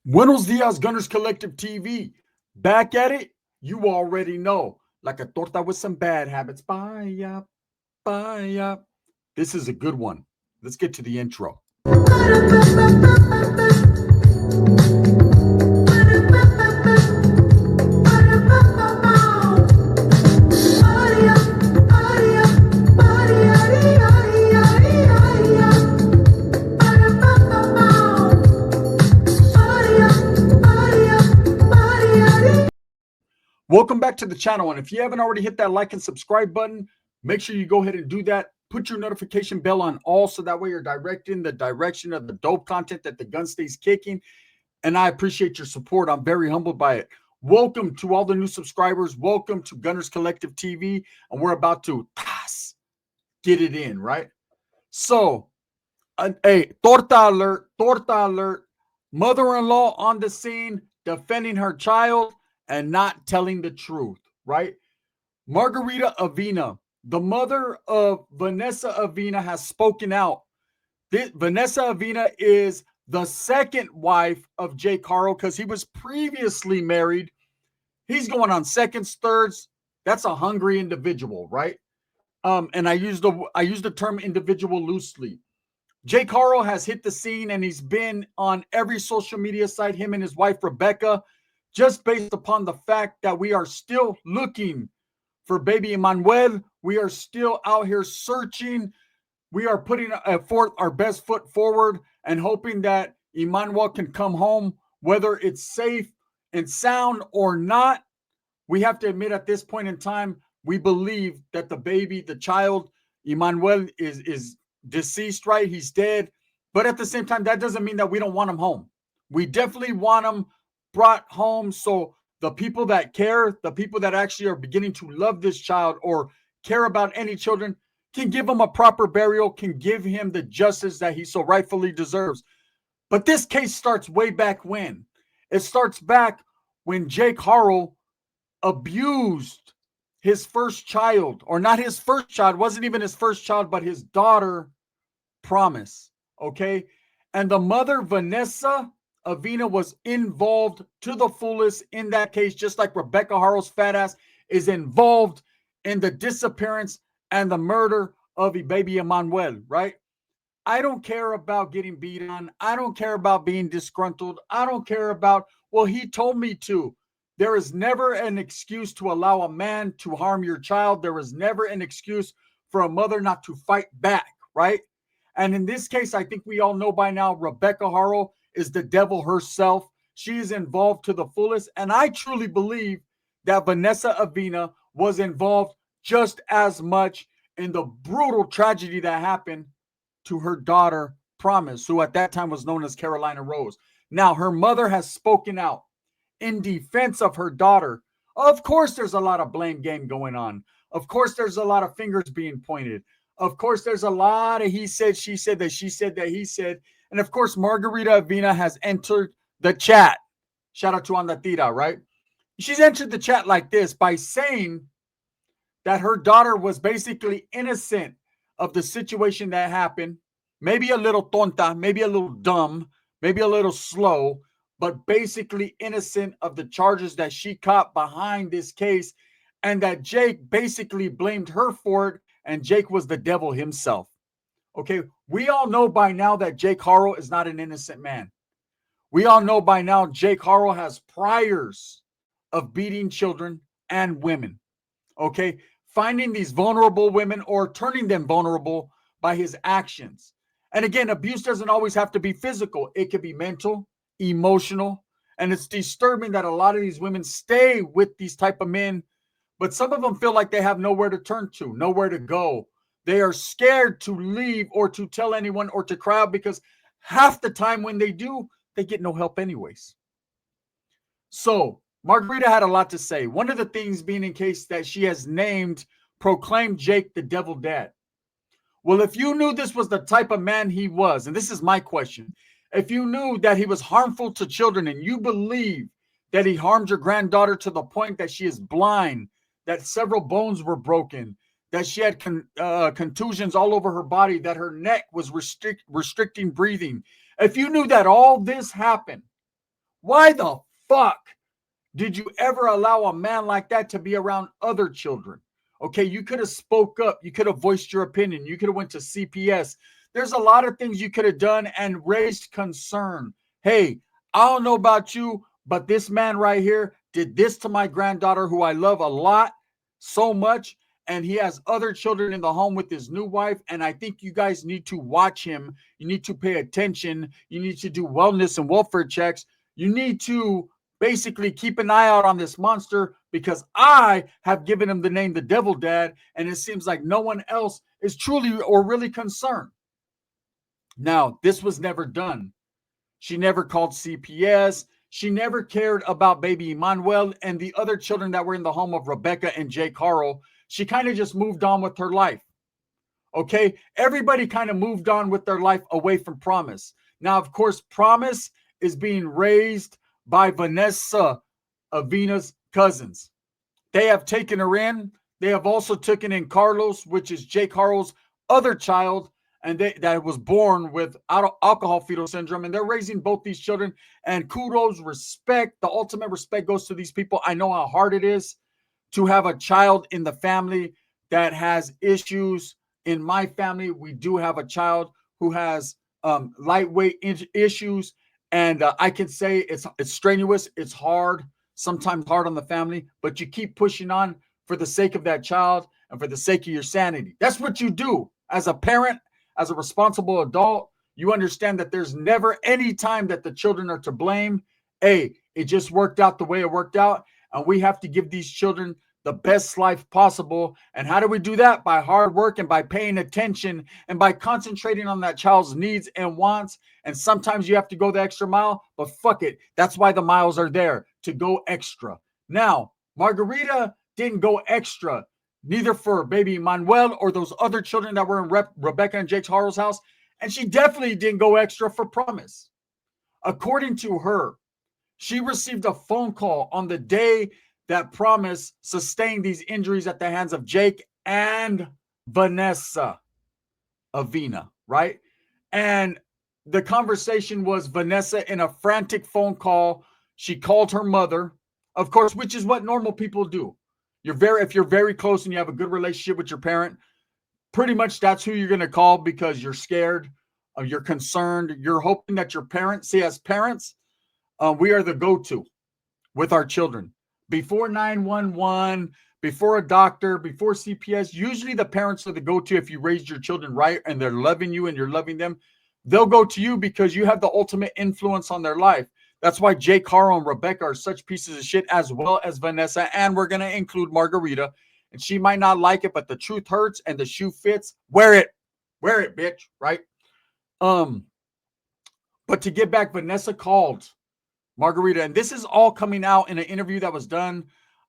Buenos dias, Gunners Collective TV. Back at it, you already know. Like a torta with some bad habits. Bye, bye. This is a good one. Let's get to the intro. Welcome back to the channel. And if you haven't already hit that like and subscribe button, make sure you go ahead and do that. Put your notification bell on all so that way you're directing the direction of the dope content that the gun stays kicking. And I appreciate your support. I'm very humbled by it. Welcome to all the new subscribers. Welcome to Gunners Collective TV. And we're about to get it in, right? So, hey, torta alert. Mother-in-law on the scene defending her child and not telling the truth, right? Margarita Avina, the mother of Vanessa Avina, has spoken out. Vanessa Avina is the second wife of Jake Haro because he was previously married. He's going on seconds, thirds. That's a hungry individual, right? And I use the term individual loosely. Jake Haro has hit the scene and he's been on every social media site, him and his wife Rebecca, just based upon the fact that we are still looking for baby Emmanuel. We are still out here searching. We are putting forth our best foot forward and hoping that Emmanuel can come home, whether it's safe and sound or not. We have to admit at this point in time, we believe that the baby, the child, Emmanuel is deceased, right? He's dead. But at the same time, that doesn't mean that we don't want him home. We definitely want him brought home so the people that care, the people that actually are beginning to love this child or care about any children, can give him a proper burial, can give him the justice that he so rightfully deserves. But this case starts way back when. It starts back when Jake Haro abused his first child, or not his first child, wasn't even his first child, but his daughter, Promise. Okay. And the mother, Vanessa Avina, was involved to the fullest in that case, just like Rebecca Haro's fat ass is involved in the disappearance and the murder of baby Emmanuel, right? I don't care about getting beat on. I don't care about being disgruntled. I don't care about, well, he told me to. There is never an excuse to allow a man to harm your child. There is never an excuse for a mother not to fight back, right? And in this case, I think we all know by now, Rebecca Haro is the devil herself. She is involved to the fullest. And I truly believe that Vanessa Avina was involved just as much in the brutal tragedy that happened to her daughter, Promise, who at that time was known as Carolina Rose. Now, her mother has spoken out in defense of her daughter. Of course, there's a lot of blame game going on. Of course, there's a lot of fingers being pointed. Of course, there's a lot of he said, she said, that she said, that he said. And of course, Margarita Avina has entered the chat. Shout out to Andatira, right? She's entered the chat like this by saying that her daughter was basically innocent of the situation that happened. Maybe a little tonta, maybe a little dumb, maybe a little slow, but basically innocent of the charges that she caught behind this case, and that Jake basically blamed her for it, and Jake was the devil himself. Okay, we all know by now that Jake Haro is not an innocent man. We all know by now Jake Haro has priors of beating children and women. Okay, finding these vulnerable women or turning them vulnerable by his actions. And again, abuse doesn't always have to be physical. It could be mental, emotional, and it's disturbing that a lot of these women stay with these type of men, but some of them feel like they have nowhere to turn to, nowhere to go. They are scared to leave or to tell anyone or to cry out because half the time when they do, they get no help anyways. So Margarita had a lot to say. One of the things being in case that she has proclaimed Jake the devil dad. Well, if you knew this was the type of man he was, and this is my question, if you knew that he was harmful to children and you believe that he harmed your granddaughter to the point that she is blind, that several bones were broken, that she had contusions all over her body, that her neck was restricting breathing, if you knew that all this happened, Why the fuck did you ever allow a man like that to be around other children? Okay, you could have spoke up. You could have voiced your opinion. You could have went to CPS. There's a lot of things you could have done and raised concern. Hey, I don't know about you, but this man right here did this to my granddaughter, who I love a lot, so much. And he has other children in the home with his new wife. And I think you guys need to watch him. You need to pay attention. You need to do wellness and welfare checks. You need to basically keep an eye out on this monster, because I have given him the name the Devil Dad, and it seems like no one else is truly or really concerned. Now, this was never done. She never called CPS. She never cared about baby Emmanuel and the other children that were in the home of Rebecca and Jake Haro. She kind of just moved on with her life. Okay, everybody kind of moved on with their life away from Promise. Now, of course, Promise is being raised by Vanessa, Avina's cousins. They have taken her in. They have also taken in Carlos, which is Jake Haro's other child, and that was born with alcohol fetal syndrome. And they're raising both these children. And kudos, respect, the ultimate respect goes to these people. I know how hard it is to have a child in the family that has issues. In my family, we do have a child who has lightweight issues. And I can say it's strenuous, it's hard, sometimes hard on the family, but you keep pushing on for the sake of that child and for the sake of your sanity. That's what you do as a parent, as a responsible adult. You understand that there's never any time that the children are to blame. Hey, it just worked out the way it worked out, and we have to give these children the best life possible. And how do we do that? By hard work and by paying attention and by concentrating on that child's needs and wants. And sometimes you have to go the extra mile, but fuck it. That's why the miles are there, to go extra. Now, Margarita didn't go extra, neither for baby Manuel or those other children that were in Rebecca and Jake Haro's house. And she definitely didn't go extra for Promise. According to her, she received a phone call on the day that Promise sustained these injuries at the hands of Jake and Vanessa Avina, right? And the conversation was Vanessa in a frantic phone call. She called her mother, of course, which is what normal people do. If you're very close and you have a good relationship with your parent, pretty much that's who you're going to call, because you're scared, you're concerned, you're hoping that your parents, see, as parents, we are the go-to with our children. Before 911, before a doctor, before CPS, usually the parents are the go-to. If you raised your children right and they're loving you and you're loving them, they'll go to you because you have the ultimate influence on their life. That's why Jake Haro and Rebecca are such pieces of shit, as well as Vanessa. And we're going to include Margarita. And she might not like it, but the truth hurts and the shoe fits. Wear it. Wear it, bitch. Right? But to get back, Vanessa called Margarita, and this is all coming out in an interview that was done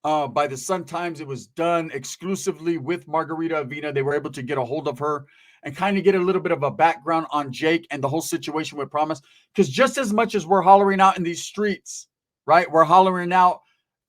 by the Sun Times. It was done exclusively with Margarita Avina. They were able to get a hold of her and kind of get a little bit of a background on Jake and the whole situation with Promise. Because just as much as we're hollering out in these streets, right? We're hollering out,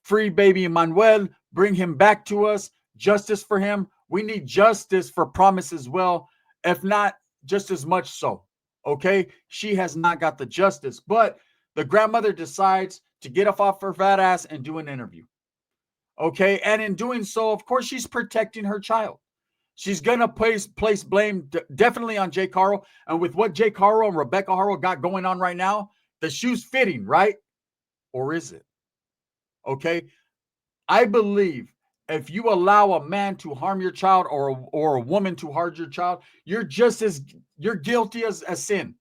free baby Emmanuel, bring him back to us, justice for him. We need justice for Promise as well, if not just as much so. Okay? She has not got the justice, but the grandmother decides to get off her fat ass and do an interview. Okay? And in doing so, of course, she's protecting her child. She's going to place blame definitely on Jake Haro. And with what Jake Haro and Rebecca Haro got going on right now, the shoe's fitting, right? Or is it? Okay? I believe if you allow a man to harm your child or a woman to harm your child, you're guilty as sin.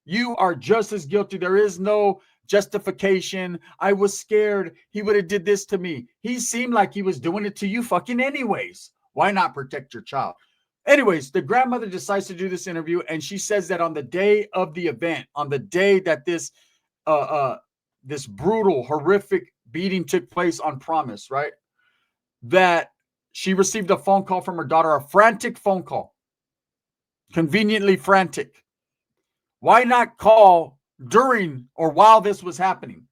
You are just as guilty. There is no justification. I was scared. He would have did this to me. He seemed like he was doing it to you fucking anyways. Why not protect your child? Anyways, the grandmother decides to do this interview, and she says that on the day of the event, on the day that this brutal, horrific beating took place on Promise, right? That she received a phone call from her daughter, a frantic phone call. Conveniently frantic. Why not call during or while this was happening?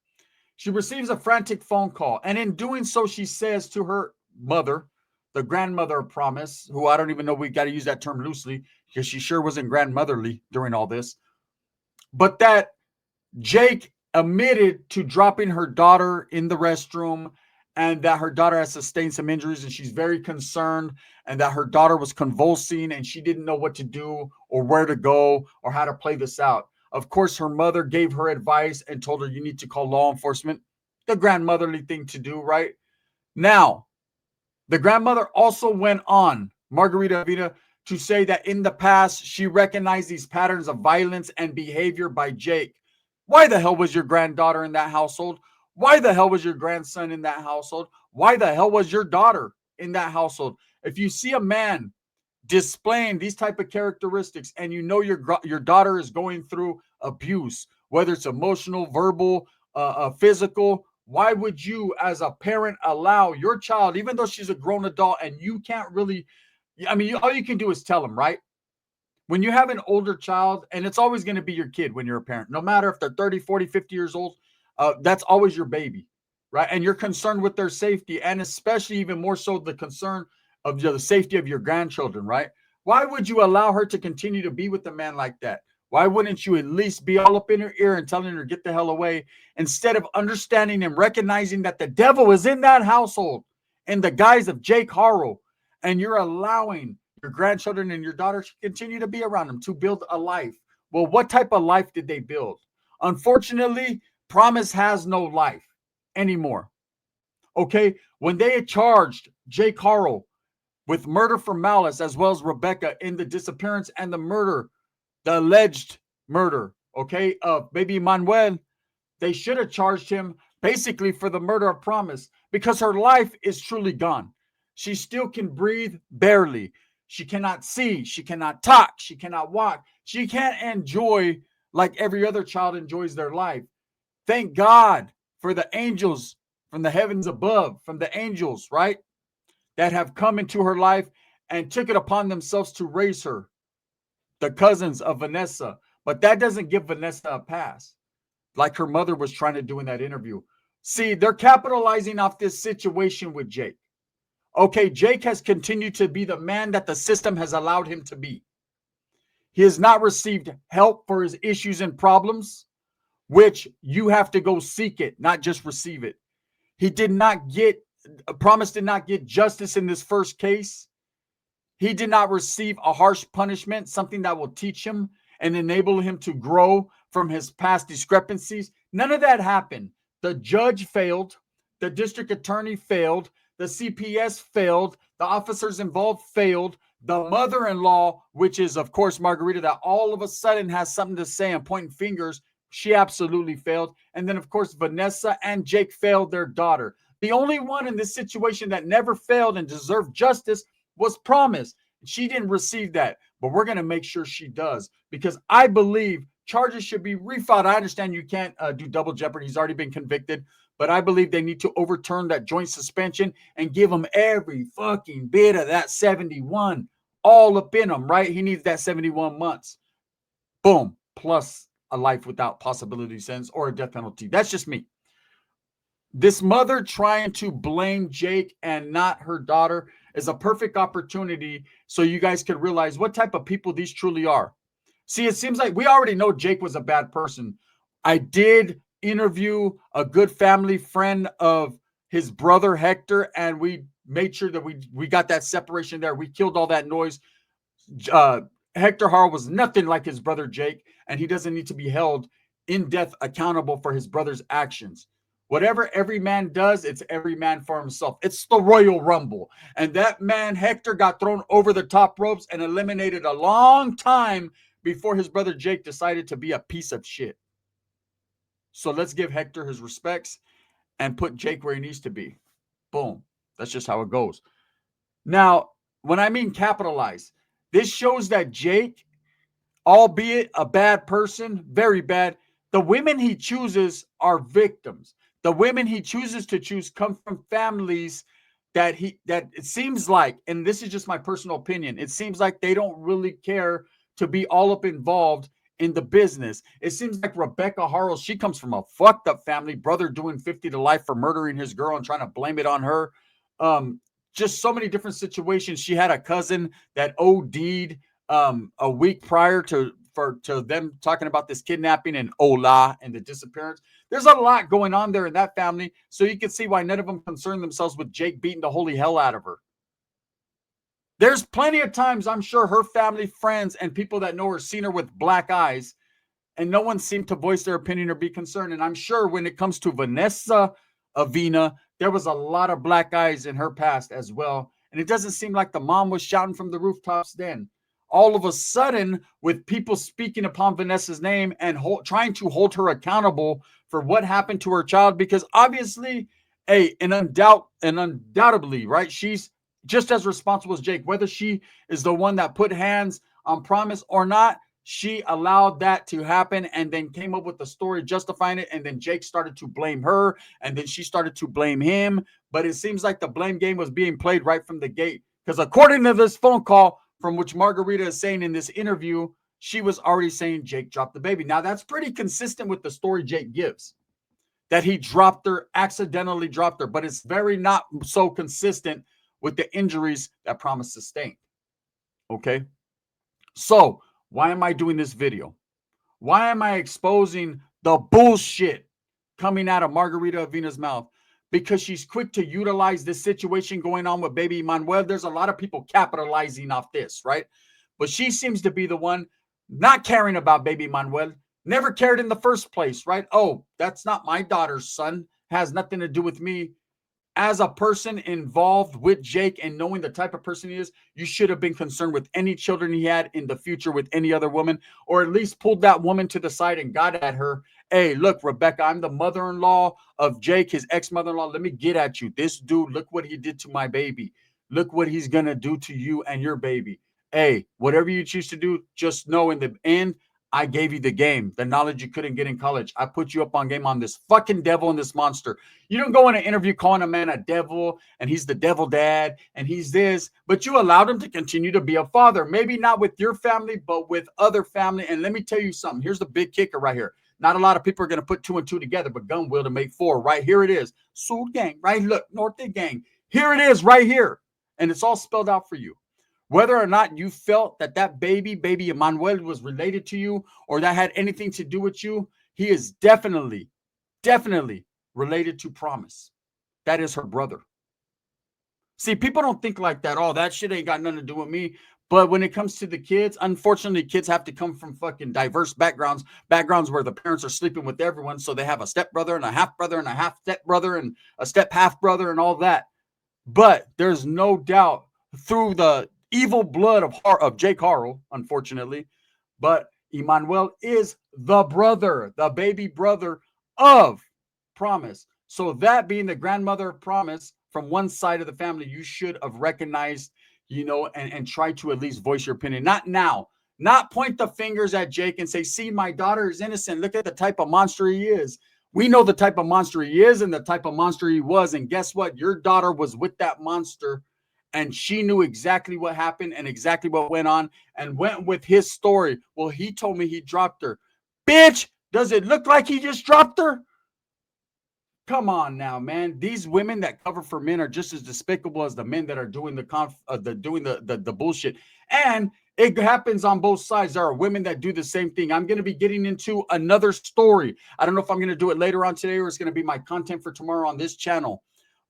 She receives a frantic phone call, and in doing so, she says to her mother, the grandmother of Promise, who I don't even know, we got to use that term loosely because she sure wasn't grandmotherly during all this, but that Jake admitted to dropping her daughter in the restroom, and that her daughter has sustained some injuries and she's very concerned, and that her daughter was convulsing and she didn't know what to do or where to go or how to play this out. Of course, her mother gave her advice and told her, you need to call law enforcement. The grandmotherly thing to do, right? Now, the grandmother also went on, Margarita Avina, to say that in the past, she recognized these patterns of violence and behavior by Jake. Why the hell was your granddaughter in that household? Why the hell was your grandson in that household? Why the hell was your daughter in that household? If you see a man displaying these type of characteristics and you know your daughter is going through abuse, whether it's emotional, verbal, physical, why would you as a parent allow your child, even though she's a grown adult and you can't really, I mean, all you can do is tell them, right? When you have an older child, and it's always going to be your kid when you're a parent, no matter if they're 30, 40, 50 years old, that's always your baby, right? And you're concerned with their safety, and especially even more so the concern of the safety of your grandchildren, right? Why would you allow her to continue to be with a man like that? Why wouldn't you at least be all up in her ear and telling her, get the hell away, instead of understanding and recognizing that the devil is in that household in the guise of Jake Haro, and you're allowing your grandchildren and your daughter to continue to be around them to build a life? Well, what type of life did they build? Unfortunately, Promise has no life anymore. Okay, when they had charged Jake Haro with murder for malice, as well as Rebecca in the disappearance and the murder, the alleged murder, okay, of baby Manuel, they should have charged him basically for the murder of Promise, because her life is truly gone. She still can breathe barely. She cannot see. She cannot talk. She cannot walk. She can't enjoy like every other child enjoys their life. Thank God for the angels from the heavens above, from the angels, right, that have come into her life and took it upon themselves to raise her, the cousins of Vanessa. But that doesn't give Vanessa a pass, like her mother was trying to do in that interview. See, they're capitalizing off this situation with Jake. Okay, Jake has continued to be the man that the system has allowed him to be. He has not received help for his issues and problems, which you have to go seek it, not just receive it. He did not get, Promise did not get justice in this first case. He did not receive a harsh punishment, something that will teach him and enable him to grow from his past discrepancies. None of that happened. The judge failed. The district attorney failed. The CPS failed. The officers involved failed. The mother-in-law, which is, of course, Margarita, that all of a sudden has something to say and pointing fingers, she absolutely failed. And then, of course, Vanessa and Jake failed their daughter. The only one in this situation that never failed and deserved justice was Promise. She didn't receive that, but we're going to make sure she does, because I believe charges should be refiled. I understand you can't do double jeopardy. He's already been convicted, but I believe they need to overturn that joint suspension and give him every fucking bit of that 71 all up in him, right? He needs that 71 months. Boom. Plus a life without possibility sentence or a death penalty. That's just me. This mother trying to blame Jake and not her daughter is a perfect opportunity so you guys can realize what type of people these truly are. See, it seems like we already know Jake was a bad person. I did interview a good family friend of his brother Hector, and we made sure that we got that separation there. We killed all that noise. Hector Haro was nothing like his brother Jake, and he doesn't need to be held in death accountable for his brother's actions. Whatever every man does, it's every man for himself. It's the Royal Rumble. And that man, Hector, got thrown over the top ropes and eliminated a long time before his brother Jake decided to be a piece of shit. So let's give Hector his respects and put Jake where he needs to be. Boom. That's just how it goes. Now, when I mean capitalize, this shows that Jake, albeit a bad person, very bad, the women he chooses are victims. The women he chooses to choose come from families that it seems like, and this is just my personal opinion, it seems like they don't really care to be all up involved in the business. It seems like Rebecca Haro, she comes from a fucked up family, brother doing 50 to life for murdering his girl and trying to blame it on her. Just so many different situations. She had a cousin that OD'd a week prior to them talking about this kidnapping and Ola and the disappearance. There's a lot going on there in that family. So you can see why none of them concern themselves with Jake beating the holy hell out of her. There's plenty of times I'm sure her family, friends, and people that know her seen her with black eyes, and no one seemed to voice their opinion or be concerned. And I'm sure when it comes to Vanessa Avina, there was a lot of black eyes in her past as well. And it doesn't seem like the mom was shouting from the rooftops then. All of a sudden, with people speaking upon Vanessa's name and trying to hold her accountable for what happened to her child, because obviously, and undoubtedly, right, she's just as responsible as Jake. Whether she is the one that put hands on Promise or not, she allowed that to happen and then came up with the story justifying it. And then Jake started to blame her and then she started to blame him. But it seems like the blame game was being played right from the gate, because according to this phone call, from which Margarita is saying in this interview, she was already saying Jake dropped the baby. Now, that's pretty consistent with the story Jake gives, that he dropped her, accidentally dropped her, but it's very not so consistent with the injuries that Promise sustained. Okay? So, why am I doing this video? Why am I exposing the bullshit coming out of Margarita Avina's mouth? Because she's quick to utilize this situation going on with baby Manuel. There's a lot of people capitalizing off this, right? But she seems to be the one not caring about baby Manuel, never cared in the first place, right? Oh, that's not my daughter's son, has nothing to do with me. As a person involved with Jake and knowing the type of person he is, you should have been concerned with any children he had in the future with any other woman, or at least pulled that woman to the side and got at her. Hey, look, Rebecca, I'm the mother-in-law of Jake, his ex-mother-in-law. Let me get at you. This dude, look what he did to my baby. Look what he's going to do to you and your baby. Hey, whatever you choose to do, just know in the end, I gave you the game, the knowledge you couldn't get in college. I put you up on game on this fucking devil and this monster. You don't go in an interview calling a man a devil and he's the devil dad and he's this, but you allowed him to continue to be a father. Maybe not with your family, but with other family. And let me tell you something. Here's the big kicker right here. Not a lot of people are going to put 2 and 2 together, but gun will to make 4. Right here it is. Soul gang, right? Look, North gang. Here it is right here. And it's all spelled out for you. Whether or not you felt that baby Emmanuel was related to you or that had anything to do with you, he is definitely related to Promise. That is her brother. See, people don't think like that. Oh, that shit ain't got nothing to do with me. But when it comes to the kids, unfortunately, kids have to come from fucking diverse backgrounds where the parents are sleeping with everyone. So they have a stepbrother and a half brother and a half stepbrother and a step half brother and all that. But there's no doubt through the evil blood of Jake Haro, unfortunately, but Emmanuel is the brother, the baby brother of Promise. So that being the grandmother of Promise from one side of the family, you should have recognized, and try to at least voice your opinion. Not now, not point the fingers at Jake and say, see, my daughter is innocent. Look at the type of monster he is. We know the type of monster he is and the type of monster he was. And guess what? Your daughter was with that monster and she knew exactly what happened and exactly what went on and went with his story. Well, he told me he dropped her. Bitch, does it look like he just dropped her? Come on now, man. These women that cover for men are just as despicable as the men that are doing the bullshit. And it happens on both sides. There are women that do the same thing. I'm going to be getting into another story. I don't know if I'm going to do it later on today or it's going to be my content for tomorrow on this channel.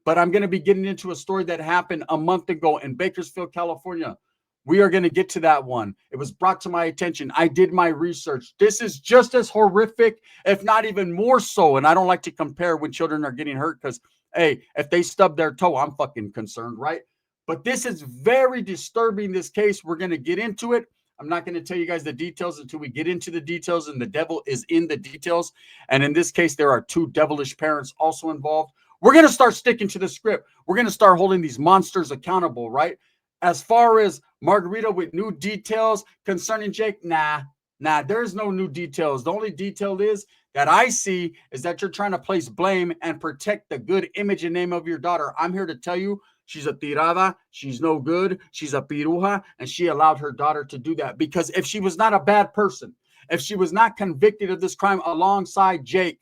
But I'm going to be getting into a story that happened a month ago in Bakersfield, California. We are going to get to that one. It was brought to my attention. I did my research. This is just as horrific, if not even more so. And I don't like to compare when children are getting hurt because, hey, if they stub their toe, I'm fucking concerned, right? But this is very disturbing, this case. We're going to get into it. I'm not going to tell you guys the details until we get into the details, and the devil is in the details. And in this case, there are 2 devilish parents also involved. We're going to start sticking to the script. We're going to start holding these monsters accountable, right? As far as Margarita with new details concerning Jake, nah, there's no new details. The only detail is that I see is that you're trying to place blame and protect the good image and name of your daughter. I'm here to tell you she's a tirada, she's no good, she's a piruja, and she allowed her daughter to do that. Because if she was not a bad person, if she was not convicted of this crime alongside Jake,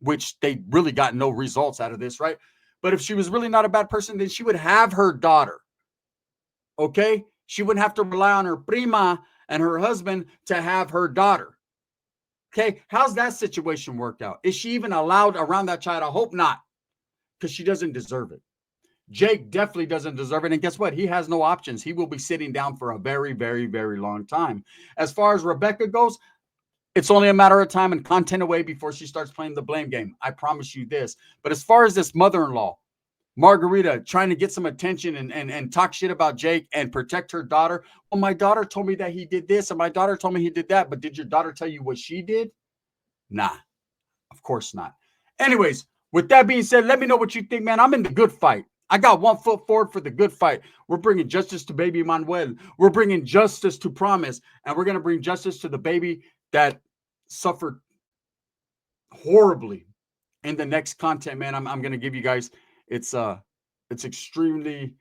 which they really got no results out of this, right? But if she was really not a bad person, then she would have her daughter. Okay? She wouldn't have to rely on her prima and her husband to have her daughter. Okay, how's that situation worked out? Is she even allowed around that child? I hope not, because she doesn't deserve it. Jake definitely doesn't deserve it. And guess what? He has no options. He will be sitting down for a very, very, very long time. As far as Rebecca goes, it's only a matter of time and content away before she starts playing the blame game. I promise you this. But as far as this mother-in-law, Margarita, trying to get some attention and talk shit about Jake and protect her daughter. Well, my daughter told me that he did this and my daughter told me he did that. But did your daughter tell you what she did? Nah, of course not. Anyways, with that being said, let me know what you think, man. I'm in the good fight. I got 1 foot forward for the good fight. We're bringing justice to baby Manuel. We're bringing justice to Promise. And we're going to bring justice to the baby that suffered horribly in the next content, man. I'm going to give you guys, it's extremely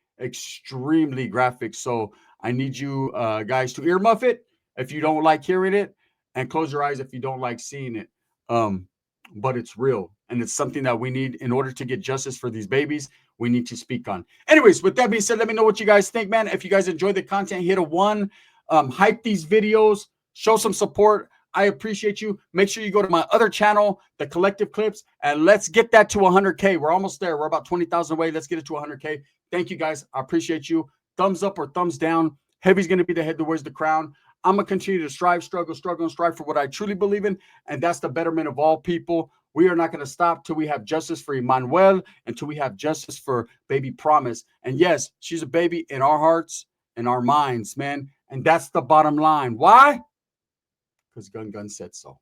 graphic. So I need you guys to earmuff it if you don't like hearing it, and close your eyes if you don't like seeing it. But it's real, and it's something that we need in order to get justice for these babies. We need to speak on. Anyways, with that being said, let me know what you guys think, man. If you guys enjoy the content, hit a 1, hype these videos, show some support. I appreciate you. Make sure you go to my other channel, The Collective Clips, and let's get that to 100K. We're almost there. We're about 20,000 away. Let's get it to 100K. Thank you, guys. I appreciate you. Thumbs up or thumbs down. Heavy's going to be the head that wears the crown. I'm going to continue to strive, struggle, and strive for what I truly believe in, and that's the betterment of all people. We are not going to stop till we have justice for Emmanuel, until we have justice for baby Promise. And yes, she's a baby in our hearts and our minds, man. And that's the bottom line. Why? Because Gun said so.